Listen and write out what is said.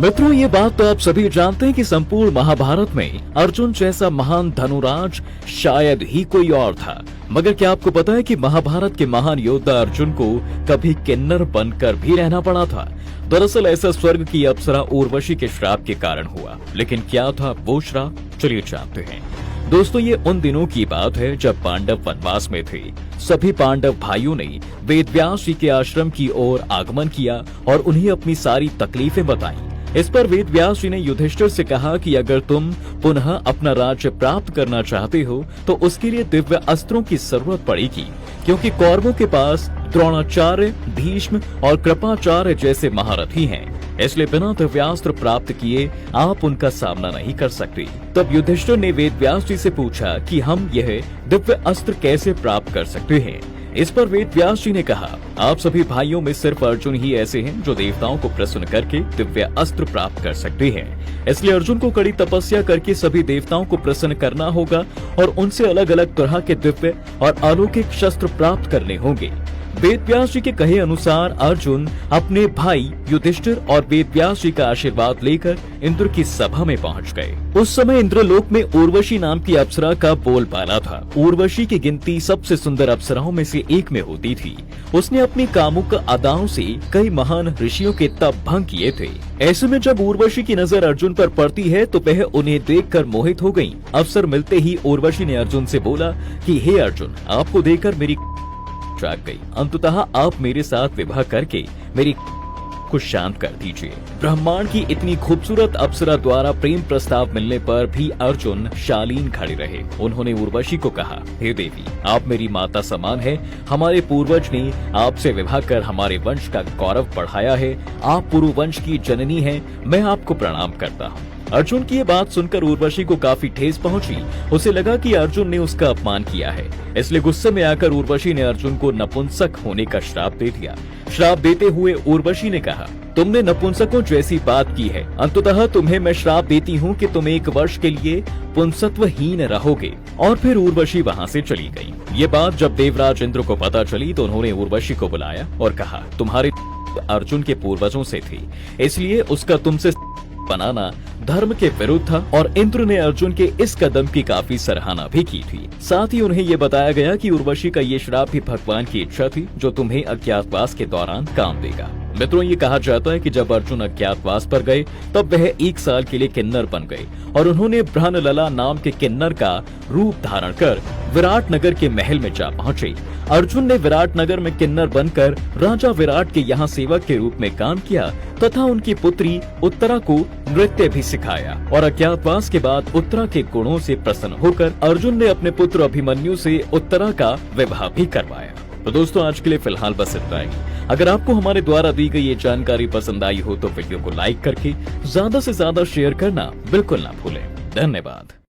मित्रों, ये बात तो आप सभी जानते हैं कि संपूर्ण महाभारत में अर्जुन जैसा महान धनुराज शायद ही कोई और था। मगर क्या आपको पता है कि महाभारत के महान योद्धा अर्जुन को कभी किन्नर बनकर भी रहना पड़ा था। दरअसल ऐसा स्वर्ग की अप्सरा उर्वशी के श्राप के कारण हुआ। लेकिन क्या था वो श्राप, चलिए जानते हैं। दोस्तों, ये उन दिनों की बात है जब पांडव वनवास में थे। सभी पांडव भाइयों ने वेदव्यास जी के आश्रम की ओर आगमन किया और उन्हें अपनी सारी तकलीफें बताई। इस पर वेदव्यास जी ने युधिष्ठिर से कहा कि अगर तुम पुनः अपना राज्य प्राप्त करना चाहते हो तो उसके लिए दिव्य अस्त्रों की जरूरत पड़ेगी, क्योंकि कौरवों के पास द्रोणाचार्य, भीष्म और कृपाचार्य जैसे महारथी हैं। इसलिए बिना दिव्यास्त्र प्राप्त किए आप उनका सामना नहीं कर सकते। तब युधिष्ठिर ने वेदव्यास जी से पूछा कि हम यह दिव्य अस्त्र कैसे प्राप्त कर सकते हैं। इस पर वेदव्यास जी ने कहा, आप सभी भाइयों में सिर्फ अर्जुन ही ऐसे हैं जो देवताओं को प्रसन्न करके दिव्य अस्त्र प्राप्त कर सकते हैं। इसलिए अर्जुन को कड़ी तपस्या करके सभी देवताओं को प्रसन्न करना होगा और उनसे अलग अलग तरह के दिव्य और अलौकिक शस्त्र प्राप्त करने होंगे। वेदव्यास जी के कहे अनुसार अर्जुन अपने भाई युधिष्ठिर और वेदव्यास जी का आशीर्वाद लेकर इंद्र की सभा में पहुंच गए। उस समय इंद्रलोक में उर्वशी नाम की अप्सरा का बोलबाला था। उर्वशी की गिनती सबसे सुंदर अप्सराओं में से एक में होती थी। उसने अपनी कामुक अदाओं से कई महान ऋषियों के तप भंग किए थे। ऐसे में जब उर्वशी की नजर अर्जुन पर पड़ती है तो वह उन्हें देखकर मोहित हो गयी। अवसर मिलते ही उर्वशी ने अर्जुन से बोला कि हे अर्जुन, आपको देखकर मेरी जाग गई। अंततः आप मेरे साथ विवाह करके मेरी को शांत कर दीजिए। ब्रह्मांड की इतनी खूबसूरत अप्सरा द्वारा प्रेम प्रस्ताव मिलने पर भी अर्जुन शालीन खड़े रहे। उन्होंने उर्वशी को कहा, हे देवी, आप मेरी माता समान है। हमारे पूर्वज ने आपसे विवाह कर हमारे वंश का गौरव बढ़ाया है। आप पुरु वंश की जननी हैं। मैं आपको प्रणाम करता हूँ। अर्जुन की ये बात सुनकर उर्वशी को काफी ठेस पहुंची। उसे लगा कि अर्जुन ने उसका अपमान किया है। इसलिए गुस्से में आकर उर्वशी ने अर्जुन को नपुंसक होने का श्राप दे दिया। श्राप देते हुए उर्वशी ने कहा, तुमने नपुंसकों जैसी बात की है। अंततः तुम्हें मैं श्राप देती हूँ कि तुम 1 वर्ष के लिए पुंसत्वहीन रहोगे। और फिर उर्वशी वहाँ से चली गई। ये बात जब देवराज इंद्र को पता चली तो उन्होंने उर्वशी को बुलाया और कहा, तुम्हारे अर्जुन के पूर्वजों से थी, इसलिए उसका तुमसे बनाना धर्म के विरुद्ध था। और इंद्र ने अर्जुन के इस कदम की काफी सराहना भी की थी। साथ ही उन्हें ये बताया गया कि उर्वशी का ये श्राप भी भगवान की इच्छा थी, जो तुम्हें अज्ञातवास के दौरान काम देगा। मित्रों, ये कहा जाता है कि जब अर्जुन अज्ञातवास पर गए तब वह 1 साल के लिए किन्नर बन गए और उन्होंने ब्रह्मलला नाम के किन्नर का रूप धारण कर विराट नगर के महल में जा पहुंचे। अर्जुन ने विराट नगर में किन्नर बनकर राजा विराट के यहाँ सेवक के रूप में काम किया तथा उनकी पुत्री उत्तरा को नृत्य भी सिखाया। और अज्ञातवास के बाद उत्तरा के गुणों से प्रसन्न होकर अर्जुन ने अपने पुत्र अभिमन्यु से उत्तरा का विवाह भी करवाया। तो दोस्तों, आज के लिए फिलहाल बस इतना ही। अगर आपको हमारे द्वारा दी गई ये जानकारी पसंद आई हो तो वीडियो को लाइक करके ज्यादा से ज्यादा शेयर करना बिल्कुल ना भूलें। धन्यवाद।